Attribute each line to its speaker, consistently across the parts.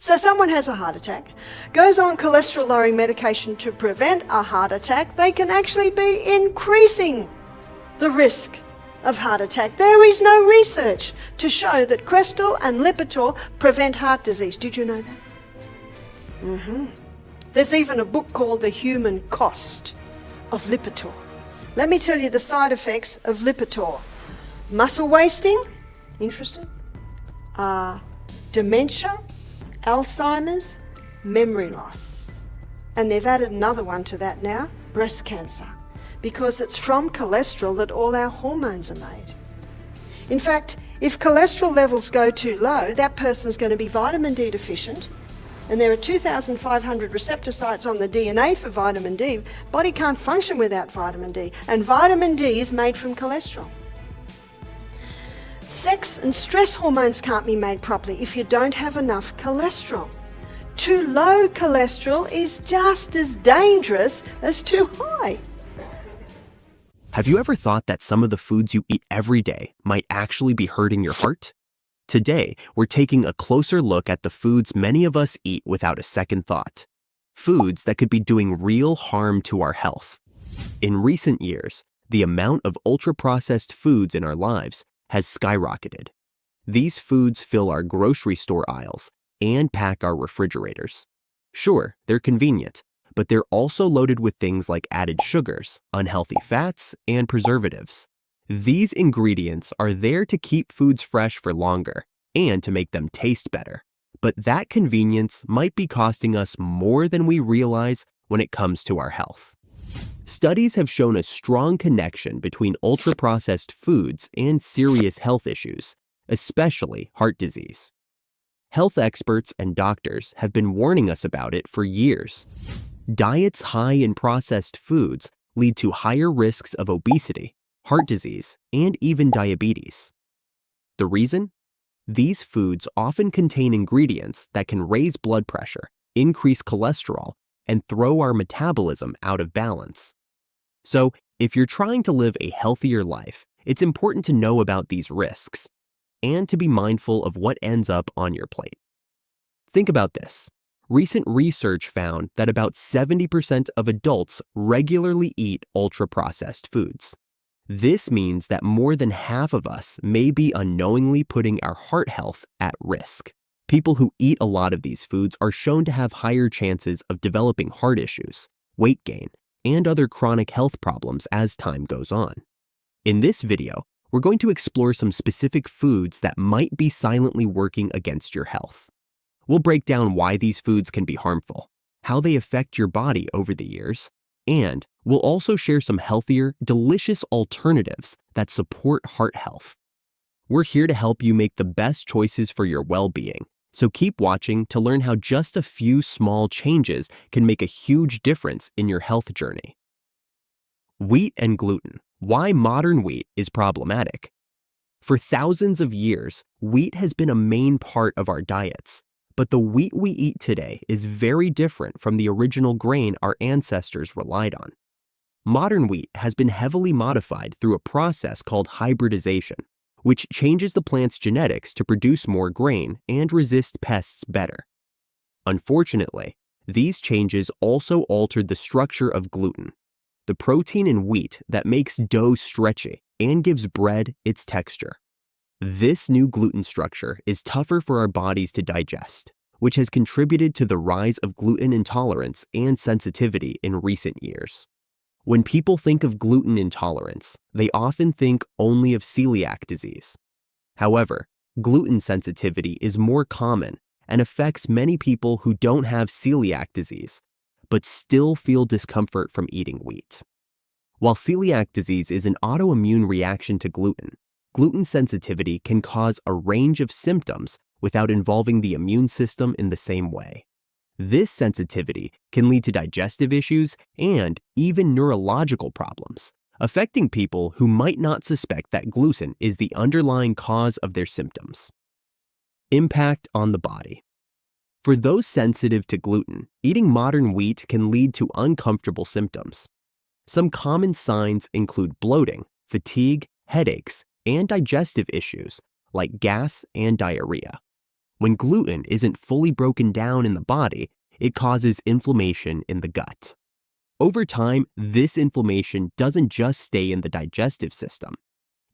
Speaker 1: So someone has a heart attack, goes on cholesterol-lowering medication to prevent a heart attack, they can actually be increasing the risk of heart attack. There is no research to show that Crestor and Lipitor prevent heart disease. Did you know that? There's even a book called The Human Cost of Lipitor. Let me tell you the side effects of Lipitor. Muscle wasting, interested? Dementia, Alzheimer's, memory loss. And they've added another one to that now, breast cancer, because it's from cholesterol that all our hormones are made. In fact, if cholesterol levels go too low, that person's going to be vitamin D deficient, and there are 2,500 receptor sites on the DNA for vitamin D. Body can't function without vitamin D, and vitamin D is made from cholesterol. Sex and stress hormones can't be made properly if you don't have enough cholesterol. Too low cholesterol is just as dangerous as too high.
Speaker 2: Have you ever thought that some of the foods you eat every day might actually be hurting your heart? Today, we're taking a closer look at the foods many of us eat without a second thought. Foods that could be doing real harm to our health. In recent years, the amount of ultra-processed foods in our lives has skyrocketed. These foods fill our grocery store aisles and pack our refrigerators. Sure, they're convenient, but they're also loaded with things like added sugars, unhealthy fats, and preservatives. These ingredients are there to keep foods fresh for longer and to make them taste better. But that convenience might be costing us more than we realize when it comes to our health. Studies have shown a strong connection between ultra-processed foods and serious health issues, especially heart disease. Health experts and doctors have been warning us about it for years. Diets high in processed foods lead to higher risks of obesity, heart disease, and even diabetes. The reason? These foods often contain ingredients that can raise blood pressure, increase cholesterol, and throw our metabolism out of balance. So, if you're trying to live a healthier life, it's important to know about these risks and to be mindful of what ends up on your plate. Think about this. Recent research found that about 70% of adults regularly eat ultra-processed foods. This means that more than half of us may be unknowingly putting our heart health at risk. People who eat a lot of these foods are shown to have higher chances of developing heart issues, weight gain, and other chronic health problems as time goes on. In this video, we're going to explore some specific foods that might be silently working against your health. We'll break down why these foods can be harmful, how they affect your body over the years, and we'll also share some healthier, delicious alternatives that support heart health. We're here to help you make the best choices for your well-being, so keep watching to learn how just a few small changes can make a huge difference in your health journey. Wheat and gluten. Why modern wheat is problematic. For thousands of years, wheat has been a main part of our diets. But the wheat we eat today is very different from the original grain our ancestors relied on. Modern wheat has been heavily modified through a process called hybridization, which changes the plant's genetics to produce more grain and resist pests better. Unfortunately, these changes also altered the structure of gluten, the protein in wheat that makes dough stretchy and gives bread its texture. This new gluten structure is tougher for our bodies to digest, which has contributed to the rise of gluten intolerance and sensitivity in recent years. When people think of gluten intolerance, they often think only of celiac disease. However, gluten sensitivity is more common and affects many people who don't have celiac disease, but still feel discomfort from eating wheat. While celiac disease is an autoimmune reaction to gluten, gluten sensitivity can cause a range of symptoms without involving the immune system in the same way. This sensitivity can lead to digestive issues and even neurological problems, affecting people who might not suspect that gluten is the underlying cause of their symptoms. Impact on the body. For those sensitive to gluten, eating modern wheat can lead to uncomfortable symptoms. Some common signs include bloating, fatigue, headaches, and digestive issues like gas and diarrhea. When gluten isn't fully broken down in the body, it causes inflammation in the gut. Over time, this inflammation doesn't just stay in the digestive system.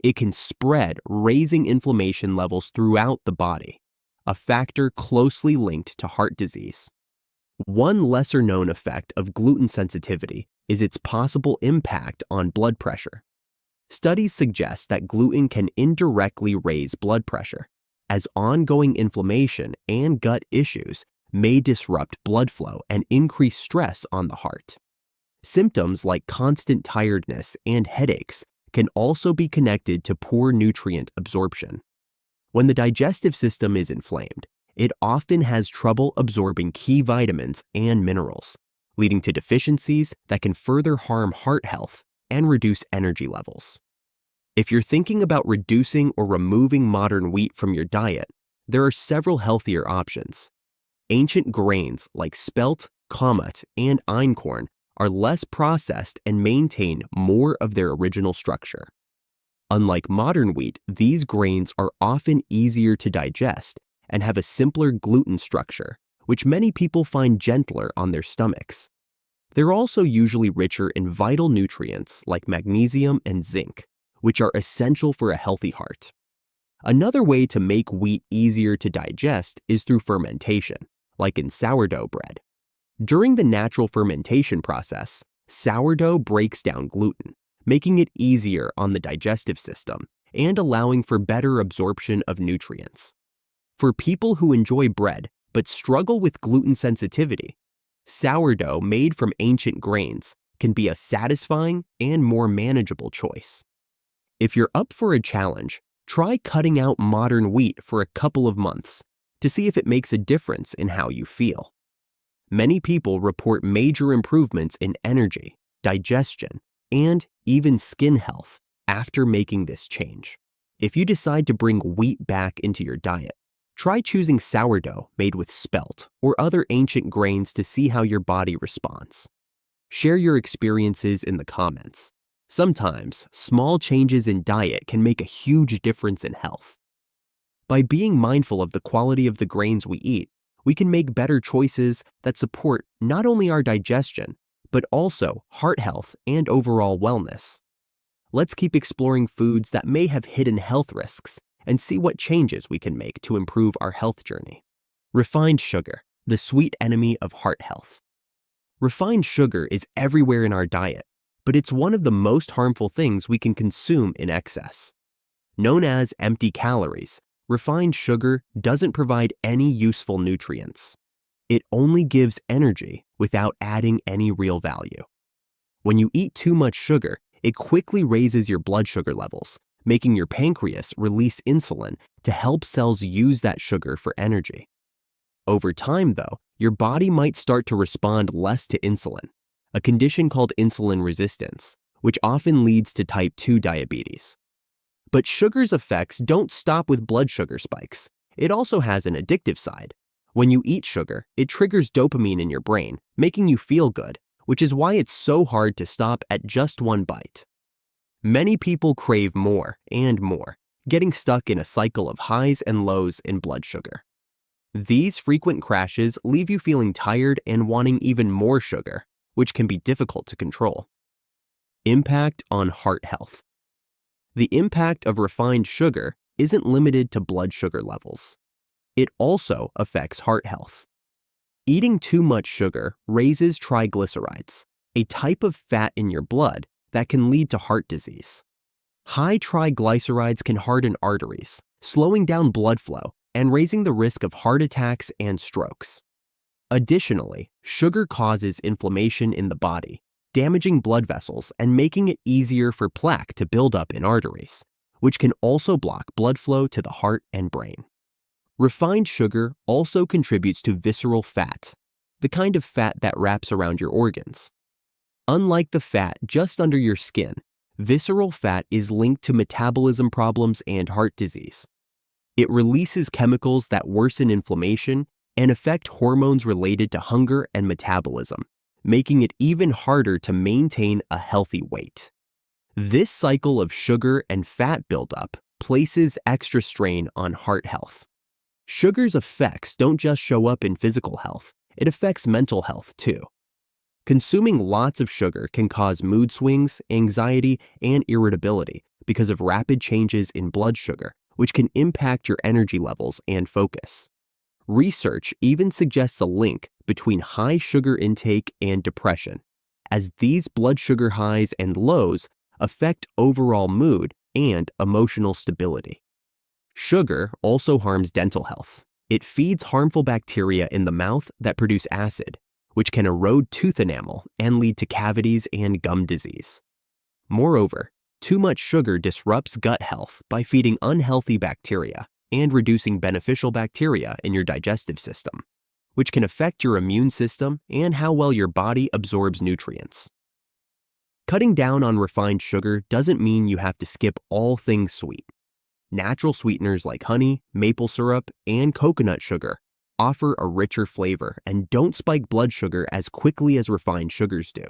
Speaker 2: It can spread, raising inflammation levels throughout the body, a factor closely linked to heart disease. One lesser-known effect of gluten sensitivity is its possible impact on blood pressure. Studies suggest that gluten can indirectly raise blood pressure, as ongoing inflammation and gut issues may disrupt blood flow and increase stress on the heart. Symptoms like constant tiredness and headaches can also be connected to poor nutrient absorption. When the digestive system is inflamed, it often has trouble absorbing key vitamins and minerals, leading to deficiencies that can further harm heart health and reduce energy levels. If you're thinking about reducing or removing modern wheat from your diet, there are several healthier options. Ancient grains like spelt, kamut, and einkorn are less processed and maintain more of their original structure. Unlike modern wheat, these grains are often easier to digest and have a simpler gluten structure, which many people find gentler on their stomachs. They're also usually richer in vital nutrients like magnesium and zinc, which are essential for a healthy heart. Another way to make wheat easier to digest is through fermentation, like in sourdough bread. During the natural fermentation process, sourdough breaks down gluten, making it easier on the digestive system and allowing for better absorption of nutrients. For people who enjoy bread but struggle with gluten sensitivity, sourdough made from ancient grains can be a satisfying and more manageable choice. If you're up for a challenge, try cutting out modern wheat for a couple of months to see if it makes a difference in how you feel. Many people report major improvements in energy, digestion, and even skin health after making this change. If you decide to bring wheat back into your diet, try choosing sourdough made with spelt or other ancient grains to see how your body responds. Share your experiences in the comments. Sometimes, small changes in diet can make a huge difference in health. By being mindful of the quality of the grains we eat, we can make better choices that support not only our digestion, but also heart health and overall wellness. Let's keep exploring foods that may have hidden health risks and see what changes we can make to improve our health journey. Refined sugar, the sweet enemy of heart health. Refined sugar is everywhere in our diet, but it's one of the most harmful things we can consume in excess. Known as empty calories, refined sugar doesn't provide any useful nutrients. It only gives energy without adding any real value. When you eat too much sugar, it quickly raises your blood sugar levels, making your pancreas release insulin to help cells use that sugar for energy. Over time, though, your body might start to respond less to insulin, a condition called insulin resistance, which often leads to type 2 diabetes. But sugar's effects don't stop with blood sugar spikes. It also has an addictive side. When you eat sugar, it triggers dopamine in your brain, making you feel good, which is why it's so hard to stop at just one bite. Many people crave more and more, getting stuck in a cycle of highs and lows in blood sugar. These frequent crashes leave you feeling tired and wanting even more sugar, which can be difficult to control. Impact on heart health. The impact of refined sugar isn't limited to blood sugar levels. It also affects heart health. Eating too much sugar raises triglycerides, a type of fat in your blood that can lead to heart disease. High triglycerides can harden arteries, slowing down blood flow and raising the risk of heart attacks and strokes. Additionally, sugar causes inflammation in the body, damaging blood vessels and making it easier for plaque to build up in arteries, which can also block blood flow to the heart and brain. Refined sugar also contributes to visceral fat, the kind of fat that wraps around your organs. Unlike the fat just under your skin, visceral fat is linked to metabolism problems and heart disease. It releases chemicals that worsen inflammation and affect hormones related to hunger and metabolism, making it even harder to maintain a healthy weight. This cycle of sugar and fat buildup places extra strain on heart health. Sugar's effects don't just show up in physical health, it affects mental health too. Consuming lots of sugar can cause mood swings, anxiety, and irritability because of rapid changes in blood sugar, which can impact your energy levels and focus. Research even suggests a link between high sugar intake and depression, as these blood sugar highs and lows affect overall mood and emotional stability. Sugar also harms dental health. It feeds harmful bacteria in the mouth that produce acid, which can erode tooth enamel and lead to cavities and gum disease. Moreover, too much sugar disrupts gut health by feeding unhealthy bacteria and reducing beneficial bacteria in your digestive system, which can affect your immune system and how well your body absorbs nutrients. Cutting down on refined sugar doesn't mean you have to skip all things sweet. Natural sweeteners like honey, maple syrup, and coconut sugar offer a richer flavor and don't spike blood sugar as quickly as refined sugars do.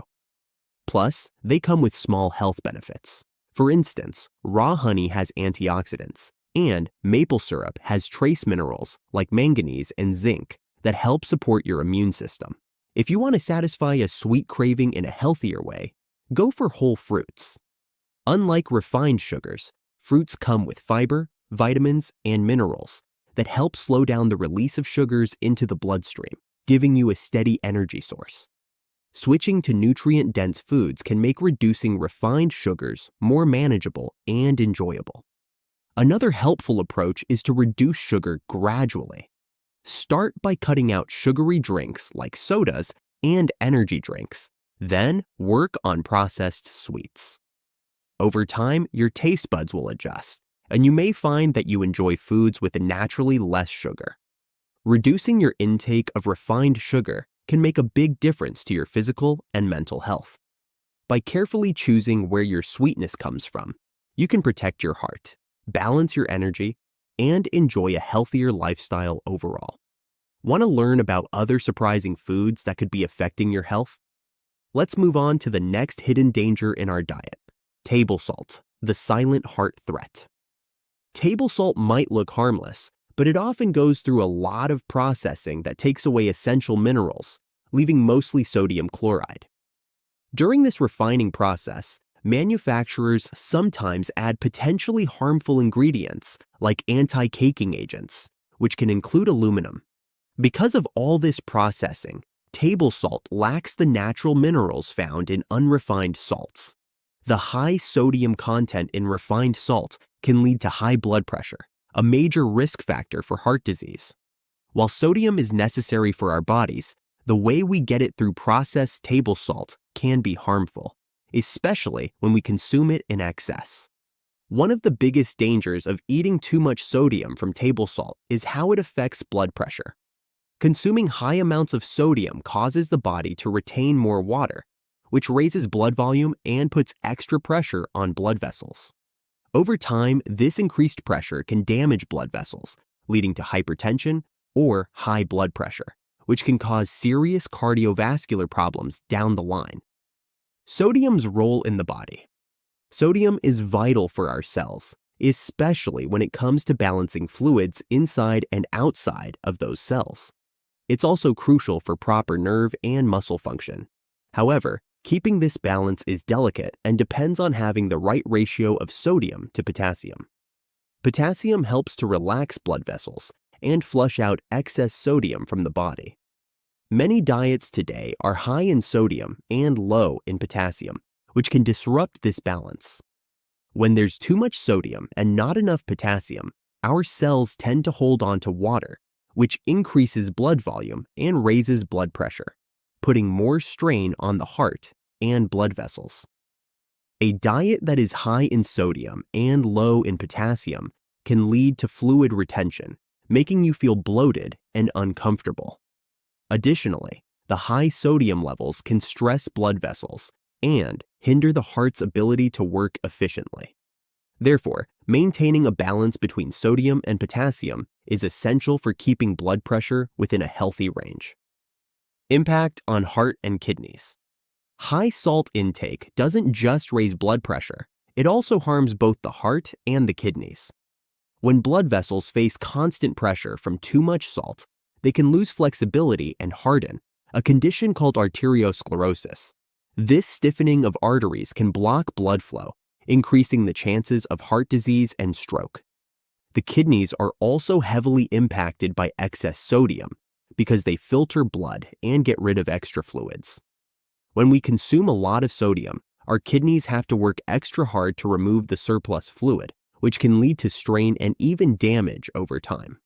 Speaker 2: Plus, they come with small health benefits. For instance, raw honey has antioxidants, and maple syrup has trace minerals like manganese and zinc that help support your immune system. If you want to satisfy a sweet craving in a healthier way, go for whole fruits. Unlike refined sugars, fruits come with fiber, vitamins, and minerals that help slow down the release of sugars into the bloodstream, giving you a steady energy source. Switching to nutrient-dense foods can make reducing refined sugars more manageable and enjoyable. Another helpful approach is to reduce sugar gradually. Start by cutting out sugary drinks like sodas and energy drinks, then work on processed sweets. Over time, your taste buds will adjust, and you may find that you enjoy foods with naturally less sugar. Reducing your intake of refined sugar can make a big difference to your physical and mental health. By carefully choosing where your sweetness comes from, you can protect your heart, balance your energy, and enjoy a healthier lifestyle overall. Want to learn about other surprising foods that could be affecting your health? Let's move on to the next hidden danger in our diet: table salt, the silent heart threat. Table salt might look harmless, but it often goes through a lot of processing that takes away essential minerals, leaving mostly sodium chloride. During this refining process, manufacturers sometimes add potentially harmful ingredients like anti-caking agents, which can include aluminum. Because of all this processing, table salt lacks the natural minerals found in unrefined salts. The high sodium content in refined salt can lead to high blood pressure, a major risk factor for heart disease. While sodium is necessary for our bodies, the way we get it through processed table salt can be harmful, especially when we consume it in excess. One of the biggest dangers of eating too much sodium from table salt is how it affects blood pressure. Consuming high amounts of sodium causes the body to retain more water, which raises blood volume and puts extra pressure on blood vessels. Over time, this increased pressure can damage blood vessels, leading to hypertension or high blood pressure, which can cause serious cardiovascular problems down the line. Sodium's role in the body. Sodium is vital for our cells, especially when it comes to balancing fluids inside and outside of those cells. It's also crucial for proper nerve and muscle function. However, keeping this balance is delicate and depends on having the right ratio of sodium to potassium. Potassium helps to relax blood vessels and flush out excess sodium from the body. Many diets today are high in sodium and low in potassium, which can disrupt this balance. When there's too much sodium and not enough potassium, our cells tend to hold on to water, which increases blood volume and raises blood pressure, putting more strain on the heart and blood vessels. A diet that is high in sodium and low in potassium can lead to fluid retention, making you feel bloated and uncomfortable. Additionally, the high sodium levels can stress blood vessels and hinder the heart's ability to work efficiently. Therefore, maintaining a balance between sodium and potassium is essential for keeping blood pressure within a healthy range. Impact on heart and kidneys. High salt intake doesn't just raise blood pressure, it also harms both the heart and the kidneys. When blood vessels face constant pressure from too much salt, they can lose flexibility and harden, a condition called arteriosclerosis. This stiffening of arteries can block blood flow, increasing the chances of heart disease and stroke. The kidneys are also heavily impacted by excess sodium because they filter blood and get rid of extra fluids. When we consume a lot of sodium, our kidneys have to work extra hard to remove the surplus fluid, which can lead to strain and even damage over time.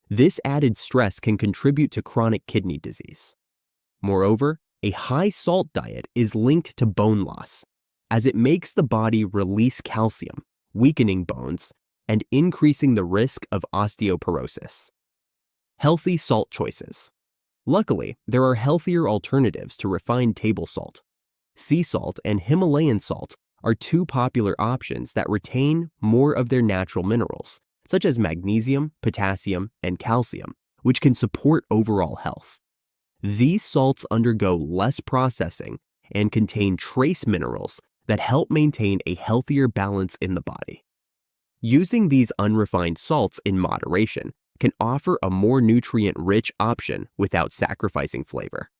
Speaker 2: This added stress can contribute to chronic kidney disease. Moreover, a high salt diet is linked to bone loss, as it makes the body release calcium, weakening bones, and increasing the risk of osteoporosis. Healthy salt choices. Luckily, there are healthier alternatives to refined table salt. Sea salt and Himalayan salt are two popular options that retain more of their natural minerals, such as magnesium, potassium, and calcium, which can support overall health. These salts undergo less processing and contain trace minerals that help maintain a healthier balance in the body. Using these unrefined salts in moderation can offer a more nutrient-rich option without sacrificing flavor.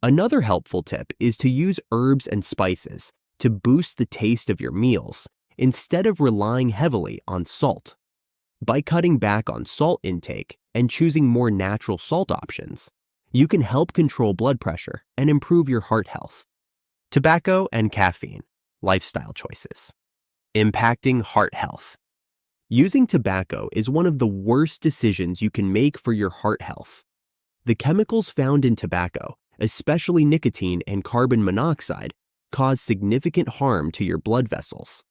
Speaker 2: Another helpful tip is to use herbs and spices to boost the taste of your meals instead of relying heavily on salt. By cutting back on salt intake and choosing more natural salt options, you can help control blood pressure and improve your heart health. Tobacco and caffeine, lifestyle choices. Impacting heart health. Using tobacco is one of the worst decisions you can make for your heart health. The chemicals found in tobacco, especially nicotine and carbon monoxide, cause significant harm to your blood vessels.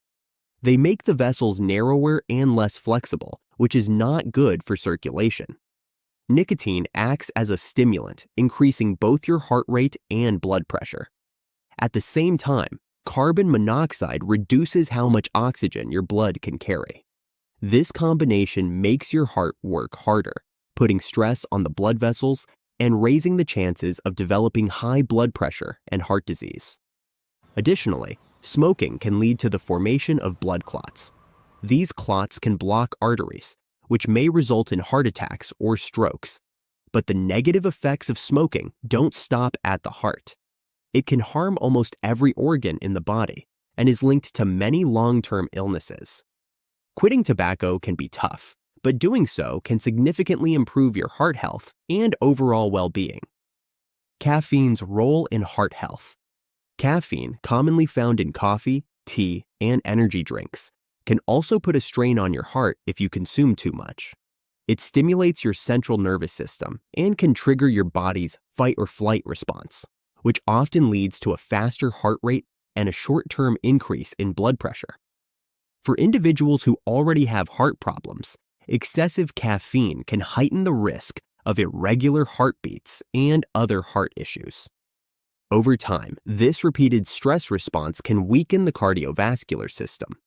Speaker 2: They make the vessels narrower and less flexible, which is not good for circulation. Nicotine acts as a stimulant, increasing both your heart rate and blood pressure. At the same time, carbon monoxide reduces how much oxygen your blood can carry. This combination makes your heart work harder, putting stress on the blood vessels and raising the chances of developing high blood pressure and heart disease. Additionally, smoking can lead to the formation of blood clots. These clots can block arteries, which may result in heart attacks or strokes. But the negative effects of smoking don't stop at the heart. It can harm almost every organ in the body and is linked to many long-term illnesses. Quitting tobacco can be tough, but doing so can significantly improve your heart health and overall well-being. Caffeine's role in heart health. Caffeine, commonly found in coffee, tea, and energy drinks, can also put a strain on your heart if you consume too much. It stimulates your central nervous system and can trigger your body's fight or flight response, which often leads to a faster heart rate and a short-term increase in blood pressure. For individuals who already have heart problems, excessive caffeine can heighten the risk of irregular heartbeats and other heart issues. Over time, this repeated stress response can weaken the cardiovascular system.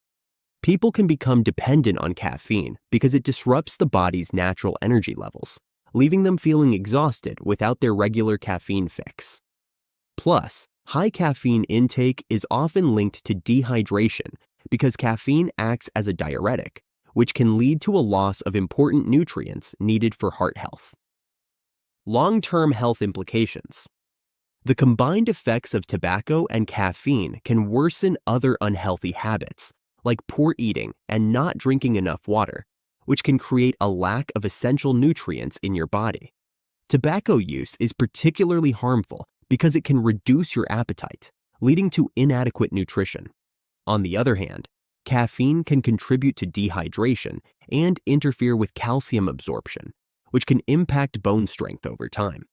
Speaker 2: People can become dependent on caffeine because it disrupts the body's natural energy levels, leaving them feeling exhausted without their regular caffeine fix. Plus, high caffeine intake is often linked to dehydration because caffeine acts as a diuretic, which can lead to a loss of important nutrients needed for heart health. Long-term health implications. The combined effects of tobacco and caffeine can worsen other unhealthy habits, like poor eating and not drinking enough water, which can create a lack of essential nutrients in your body. Tobacco use is particularly harmful because it can reduce your appetite, leading to inadequate nutrition. On the other hand, caffeine can contribute to dehydration and interfere with calcium absorption, which can impact bone strength over time.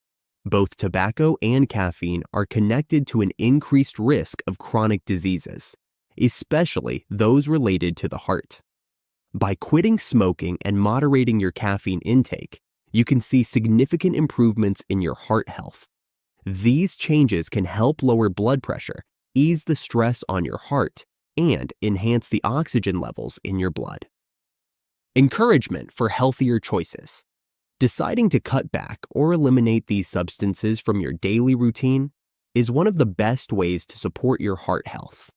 Speaker 2: Both tobacco and caffeine are connected to an increased risk of chronic diseases, especially those related to the heart. By quitting smoking and moderating your caffeine intake, you can see significant improvements in your heart health. These changes can help lower blood pressure, ease the stress on your heart, and enhance the oxygen levels in your blood. Encouragement for healthier choices. Deciding to cut back or eliminate these substances from your daily routine is one of the best ways to support your heart health.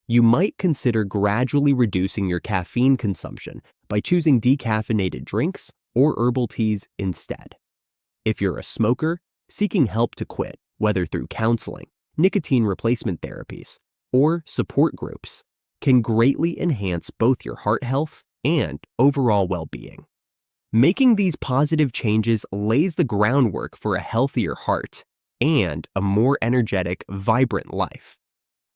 Speaker 2: You might consider gradually reducing your caffeine consumption by choosing decaffeinated drinks or herbal teas instead. If you're a smoker, seeking help to quit, whether through counseling, nicotine replacement therapies, or support groups, can greatly enhance both your heart health and overall well-being. Making these positive changes lays the groundwork for a healthier heart and a more energetic, vibrant life.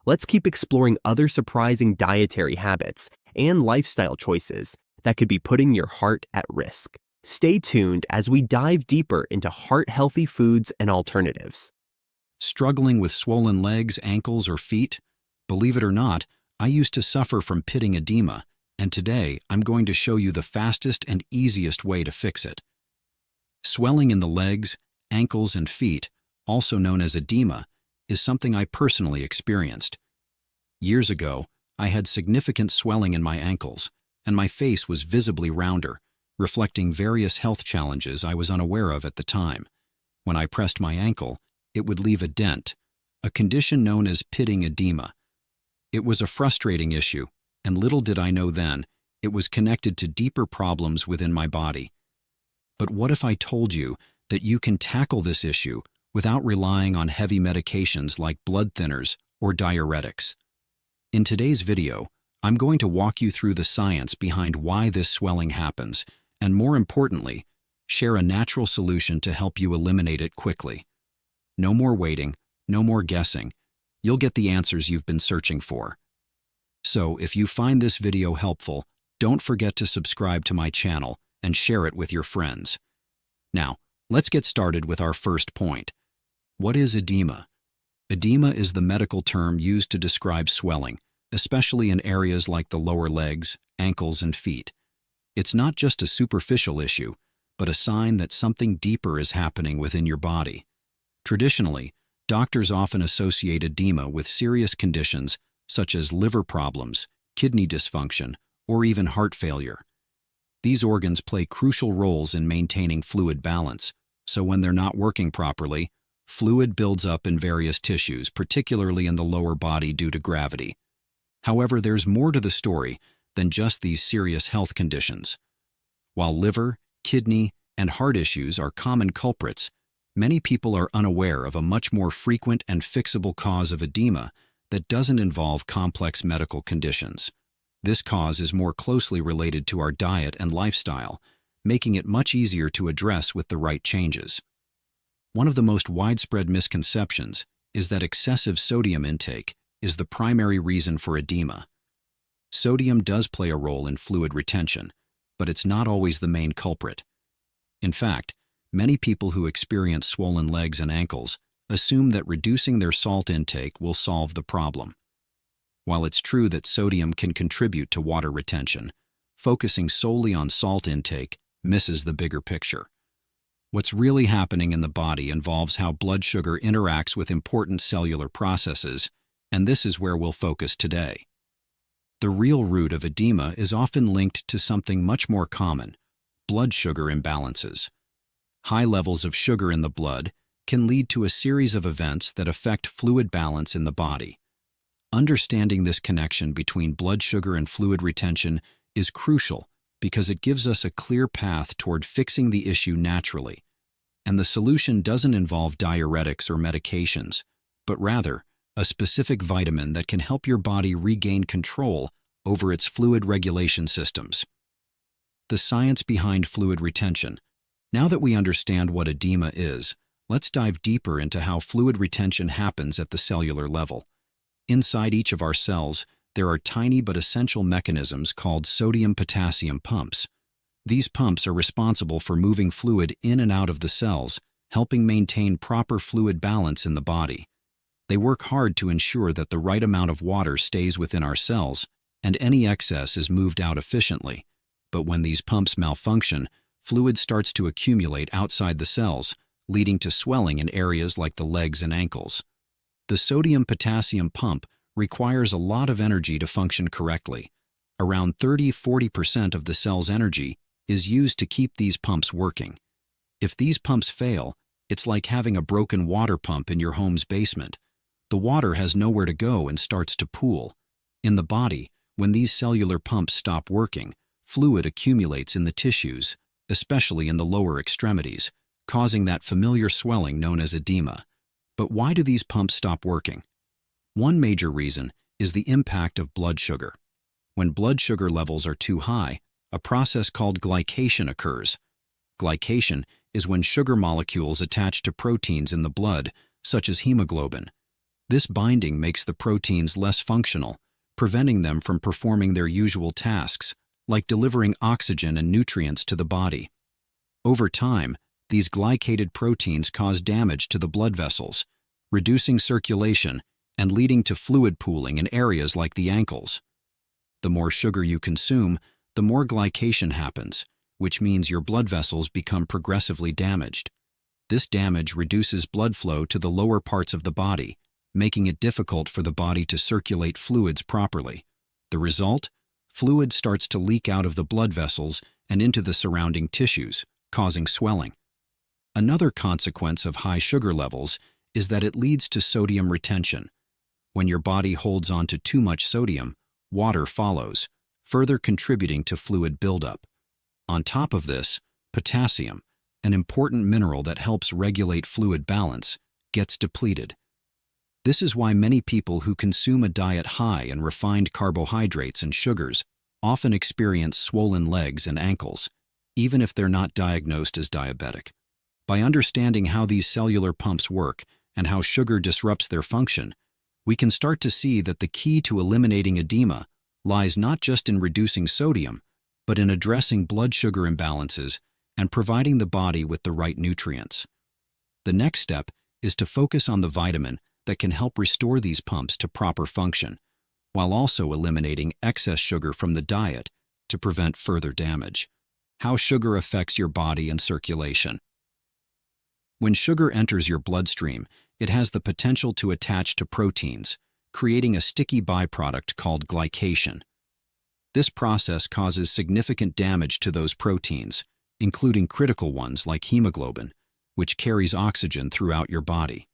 Speaker 2: Let's keep exploring other surprising dietary habits and lifestyle choices that could be putting your heart at risk. Stay tuned as we dive deeper into heart-healthy foods and alternatives.
Speaker 3: Struggling with swollen legs, ankles, or feet? Believe it or not, I used to suffer from pitting edema, and today I'm going to show you the fastest and easiest way to fix it. Swelling in the legs, ankles, and feet, also known as edema, is something I personally experienced. Years ago, I had significant swelling in my ankles, and my face was visibly rounder, reflecting various health challenges I was unaware of at the time. When I pressed my ankle, it would leave a dent, a condition known as pitting edema. It was a frustrating issue, and little did I know then, it was connected to deeper problems within my body. But what if I told you that you can tackle this issue without relying on heavy medications like blood thinners or diuretics? In today's video, I'm going to walk you through the science behind why this swelling happens, and more importantly, share a natural solution to help you eliminate it quickly. No more waiting, no more guessing. You'll get the answers you've been searching for. So, if you find this video helpful, don't forget to subscribe to my channel and share it with your friends. Now, let's get started with our first point. What is edema? Edema is the medical term used to describe swelling, especially in areas like the lower legs, ankles, and feet. It's not just a superficial issue, but a sign that something deeper is happening within your body. Traditionally, doctors often associate edema with serious conditions such as liver problems, kidney dysfunction, or even heart failure. These organs play crucial roles in maintaining fluid balance, so when they're not working properly, fluid builds up in various tissues, particularly in the lower body due to gravity. However, there's more to the story than just these serious health conditions. While liver, kidney, and heart issues are common culprits, many people are unaware of a much more frequent and fixable cause of edema that doesn't involve complex medical conditions. This cause is more closely related to our diet and lifestyle, making it much easier to address with the right changes. One of the most widespread misconceptions is that excessive sodium intake is the primary reason for edema. Sodium does play a role in fluid retention, but it's not always the main culprit. In fact, many people who experience swollen legs and ankles assume that reducing their salt intake will solve the problem. While it's true that sodium can contribute to water retention, focusing solely on salt intake misses the bigger picture. What's really happening in the body involves how blood sugar interacts with important cellular processes, and this is where we'll focus today. The real root of edema is often linked to something much more common: blood sugar imbalances. High levels of sugar in the blood can lead to a series of events that affect fluid balance in the body. Understanding this connection between blood sugar and fluid retention is crucial because it gives us a clear path toward fixing the issue naturally. And the solution doesn't involve diuretics or medications, but rather a specific vitamin that can help your body regain control over its fluid regulation systems. The science behind fluid retention. Now that we understand what edema is, let's dive deeper into how fluid retention happens at the cellular level. Inside each of our cells, there are tiny but essential mechanisms called sodium-potassium pumps. These pumps are responsible for moving fluid in and out of the cells, helping maintain proper fluid balance in the body. They work hard to ensure that the right amount of water stays within our cells and any excess is moved out efficiently. But when these pumps malfunction, fluid starts to accumulate outside the cells, leading to swelling in areas like the legs and ankles. The sodium-potassium pump requires a lot of energy to function correctly. Around 30–40% of the cell's energy is used to keep these pumps working. If these pumps fail, it's like having a broken water pump in your home's basement. The water has nowhere to go and starts to pool. In the body, when these cellular pumps stop working, fluid accumulates in the tissues, especially in the lower extremities, causing that familiar swelling known as edema. But why do these pumps stop working? One major reason is the impact of blood sugar. When blood sugar levels are too high, a process called glycation occurs. Glycation is when sugar molecules attach to proteins in the blood, such as hemoglobin. This binding makes the proteins less functional, preventing them from performing their usual tasks, like delivering oxygen and nutrients to the body. Over time, these glycated proteins cause damage to the blood vessels, reducing circulation and leading to fluid pooling in areas like the ankles. The more sugar you consume, the more glycation happens, which means your blood vessels become progressively damaged. This damage reduces blood flow to the lower parts of the body, making it difficult for the body to circulate fluids properly. The result? Fluid starts to leak out of the blood vessels and into the surrounding tissues, causing swelling. Another consequence of high sugar levels is that it leads to sodium retention. When your body holds on to too much sodium, water follows, further contributing to fluid buildup. On top of this, potassium, an important mineral that helps regulate fluid balance, gets depleted. This is why many people who consume a diet high in refined carbohydrates and sugars often experience swollen legs and ankles, even if they're not diagnosed as diabetic. By understanding how these cellular pumps work and how sugar disrupts their function, we can start to see that the key to eliminating edema lies not just in reducing sodium, but in addressing blood sugar imbalances and providing the body with the right nutrients. The next step is to focus on the vitamin that can help restore these pumps to proper function, while also eliminating excess sugar from the diet to prevent further damage. How sugar affects your body and circulation. When sugar enters your bloodstream, it has the potential to attach to proteins, creating a sticky byproduct called glycation. This process causes significant damage to those proteins, including critical ones like hemoglobin, which carries oxygen throughout your body.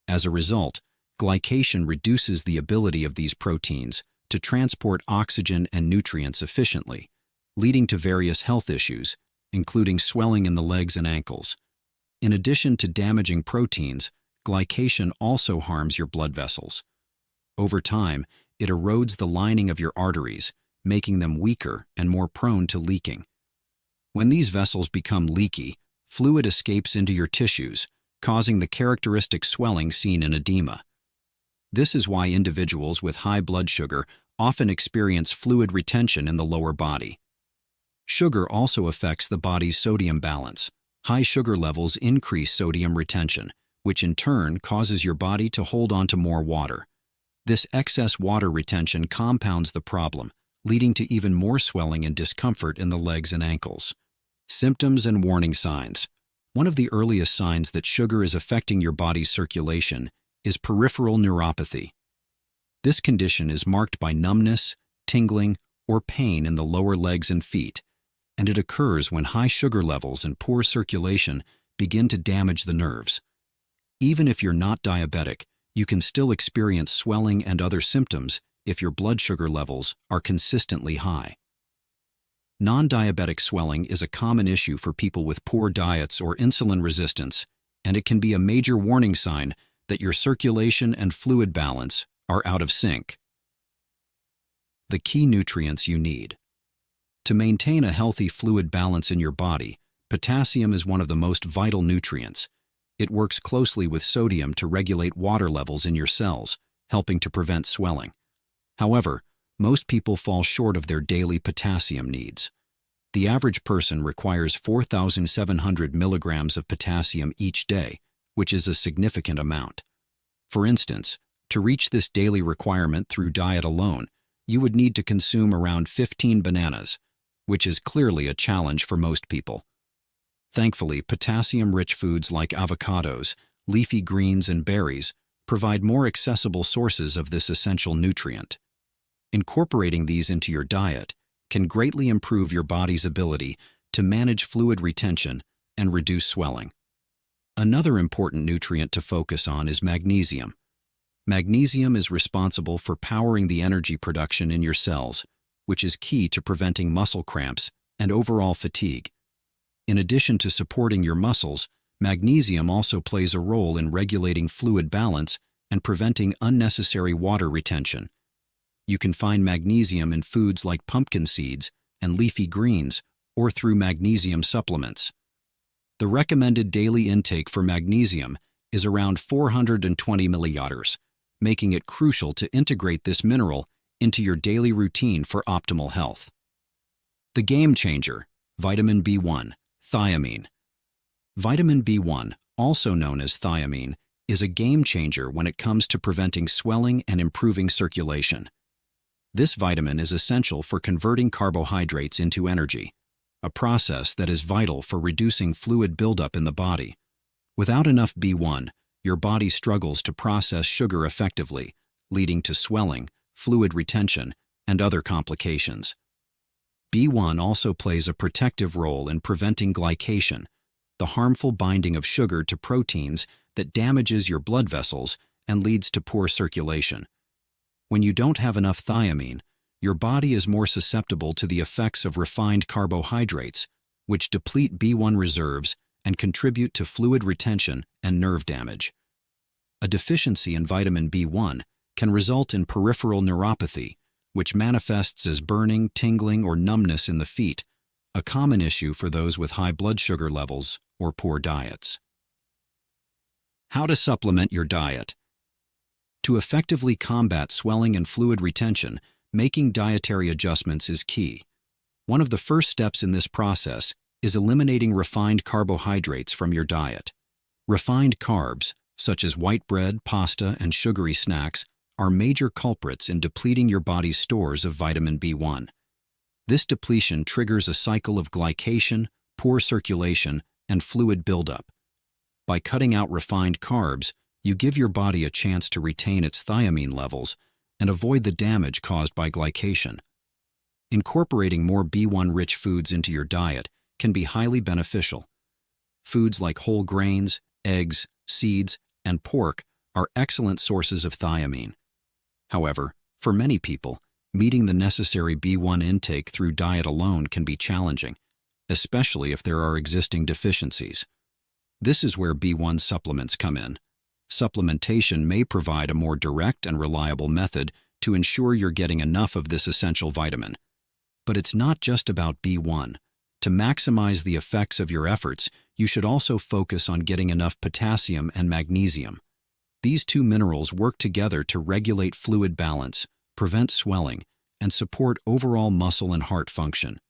Speaker 3: As a result, glycation reduces the ability of these proteins to transport oxygen and nutrients efficiently, leading to various health issues, including swelling in the legs and ankles. In addition to damaging proteins, glycation also harms your blood vessels. Over time, it erodes the lining of your arteries, making them weaker and more prone to leaking. When these vessels become leaky, fluid escapes into your tissues, causing the characteristic swelling seen in edema. This is why individuals with high blood sugar often experience fluid retention in the lower body. Sugar also affects the body's sodium balance. High sugar levels increase sodium retention, which in turn causes your body to hold on to more water. This excess water retention compounds the problem, leading to even more swelling and discomfort in the legs and ankles. Symptoms and warning signs. One of the earliest signs that sugar is affecting your body's circulation is peripheral neuropathy. This condition is marked by numbness, tingling, or pain in the lower legs and feet, and it occurs when high sugar levels and poor circulation begin to damage the nerves. Even if you're not diabetic, you can still experience swelling and other symptoms if your blood sugar levels are consistently high. Non-diabetic swelling is a common issue for people with poor diets or insulin resistance, and it can be a major warning sign that your circulation and fluid balance are out of sync. The key nutrients you need. To maintain a healthy fluid balance in your body, potassium is one of the most vital nutrients. It works closely with sodium to regulate water levels in your cells, helping to prevent swelling. However, most people fall short of their daily potassium needs. The average person requires 4,700 milligrams of potassium each day, which is a significant amount. For instance, to reach this daily requirement through diet alone, you would need to consume around 15 bananas, which is clearly a challenge for most people. Thankfully, potassium-rich foods like avocados, leafy greens, and berries provide more accessible sources of this essential nutrient. Incorporating these into your diet can greatly improve your body's ability to manage fluid retention and reduce swelling. Another important nutrient to focus on is magnesium. Magnesium is responsible for powering the energy production in your cells, which is key to preventing muscle cramps and overall fatigue. In addition to supporting your muscles, magnesium also plays a role in regulating fluid balance and preventing unnecessary water retention. You can find magnesium in foods like pumpkin seeds and leafy greens, or through magnesium supplements. The recommended daily intake for magnesium is around 420 milliliters, making it crucial to integrate this mineral into your daily routine for optimal health. The game changer, vitamin B1, thiamine. Vitamin B1, also known as thiamine, is a game changer when it comes to preventing swelling and improving circulation. This vitamin is essential for converting carbohydrates into energy, a process that is vital for reducing fluid buildup in the body. Without enough B1, your body struggles to process sugar effectively, leading to swelling, fluid retention, and other complications. B1 also plays a protective role in preventing glycation, the harmful binding of sugar to proteins that damages your blood vessels and leads to poor circulation. When you don't have enough thiamine, your body is more susceptible to the effects of refined carbohydrates, which deplete B1 reserves and contribute to fluid retention and nerve damage. A deficiency in vitamin B1 can result in peripheral neuropathy, which manifests as burning, tingling, or numbness in the feet, a common issue for those with high blood sugar levels or poor diets. How to supplement your diet. To effectively combat swelling and fluid retention, making dietary adjustments is key. One of the first steps in this process is eliminating refined carbohydrates from your diet. Refined carbs, such as white bread, pasta, and sugary snacks, are major culprits in depleting your body's stores of vitamin B1. This depletion triggers a cycle of glycation, poor circulation, and fluid buildup. By cutting out refined carbs, you give your body a chance to retain its thiamine levels and avoid the damage caused by glycation. Incorporating more B1-rich foods into your diet can be highly beneficial. Foods like whole grains, eggs, seeds, and pork are excellent sources of thiamine. However, for many people, meeting the necessary B1 intake through diet alone can be challenging, especially if there are existing deficiencies. This is where B1 supplements come in. Supplementation may provide a more direct and reliable method to ensure you're getting enough of this essential vitamin. But it's not just about B1. To maximize the effects of your efforts, you should also focus on getting enough potassium and magnesium. These two minerals work together to regulate fluid balance, prevent swelling, and support overall muscle and heart function.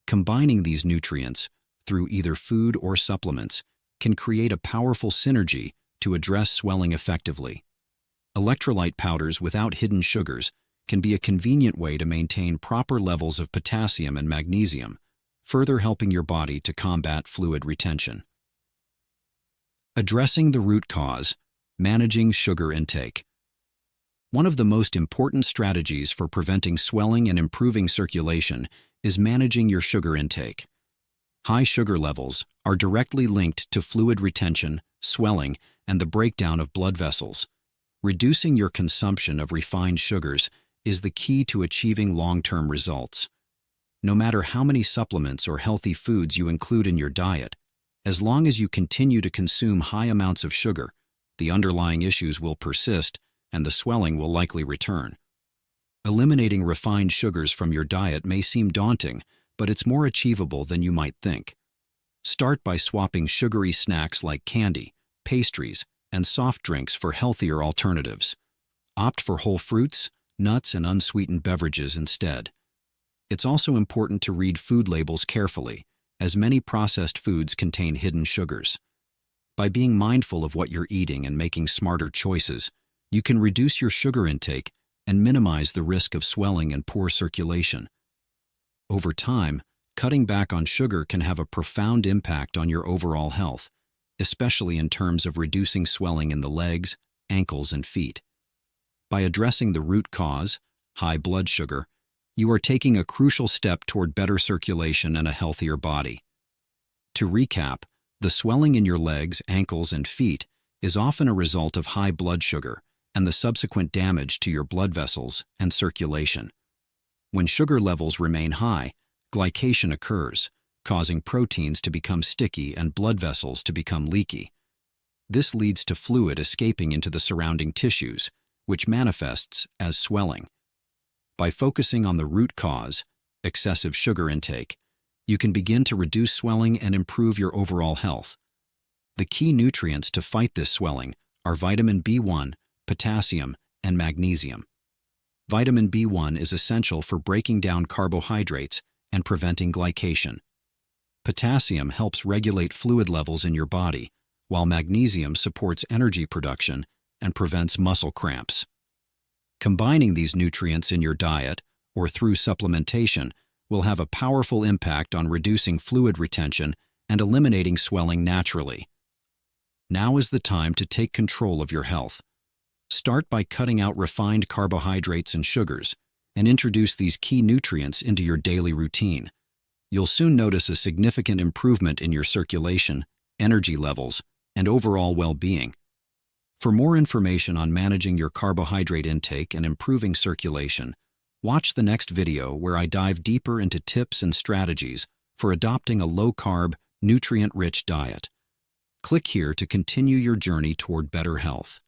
Speaker 3: Combining these nutrients, through either food or supplements, can create a powerful synergy to address swelling effectively. Electrolyte powders without hidden sugars can be a convenient way to maintain proper levels of potassium and magnesium, further helping your body to combat fluid retention. Addressing the root cause, managing sugar intake. One of the most important strategies for preventing swelling and improving circulation is managing your sugar intake. High sugar levels are directly linked to fluid retention, swelling, and the breakdown of blood vessels. Reducing your consumption of refined sugars is the key to achieving long-term results. No matter how many supplements or healthy foods you include in your diet, as long as you continue to consume high amounts of sugar, the underlying issues will persist and the swelling will likely return. Eliminating refined sugars from your diet may seem daunting, but it's more achievable than you might think. Start by swapping sugary snacks like candy, pastries, and soft drinks for healthier alternatives. Opt for whole fruits, nuts, and unsweetened beverages instead. It's also important to read food labels carefully, as many processed foods contain hidden sugars. By being mindful of what you're eating and making smarter choices, you can reduce your sugar intake and minimize the risk of swelling and poor circulation. Over time, cutting back on sugar can have a profound impact on your overall health, especially in terms of reducing swelling in the legs, ankles, and feet. By addressing the root cause, high blood sugar, you are taking a crucial step toward better circulation and a healthier body. To recap, the swelling in your legs, ankles, and feet is often a result of high blood sugar, and the subsequent damage to your blood vessels and circulation. When sugar levels remain high, glycation occurs, causing proteins to become sticky and blood vessels to become leaky. This leads to fluid escaping into the surrounding tissues, which manifests as swelling. By focusing on the root cause, excessive sugar intake, you can begin to reduce swelling and improve your overall health. The key nutrients to fight this swelling are vitamin B1, potassium, and magnesium. Vitamin B1 is essential for breaking down carbohydrates and preventing glycation. Potassium helps regulate fluid levels in your body, while magnesium supports energy production and prevents muscle cramps. Combining these nutrients in your diet or through supplementation will have a powerful impact on reducing fluid retention and eliminating swelling naturally. Now is the time to take control of your health. Start by cutting out refined carbohydrates and sugars, and introduce these key nutrients into your daily routine. You'll soon notice a significant improvement in your circulation, energy levels, and overall well-being. For more information on managing your carbohydrate intake and improving circulation, watch the next video where I dive deeper into tips and strategies for adopting a low-carb, nutrient-rich diet. Click here to continue your journey toward better health.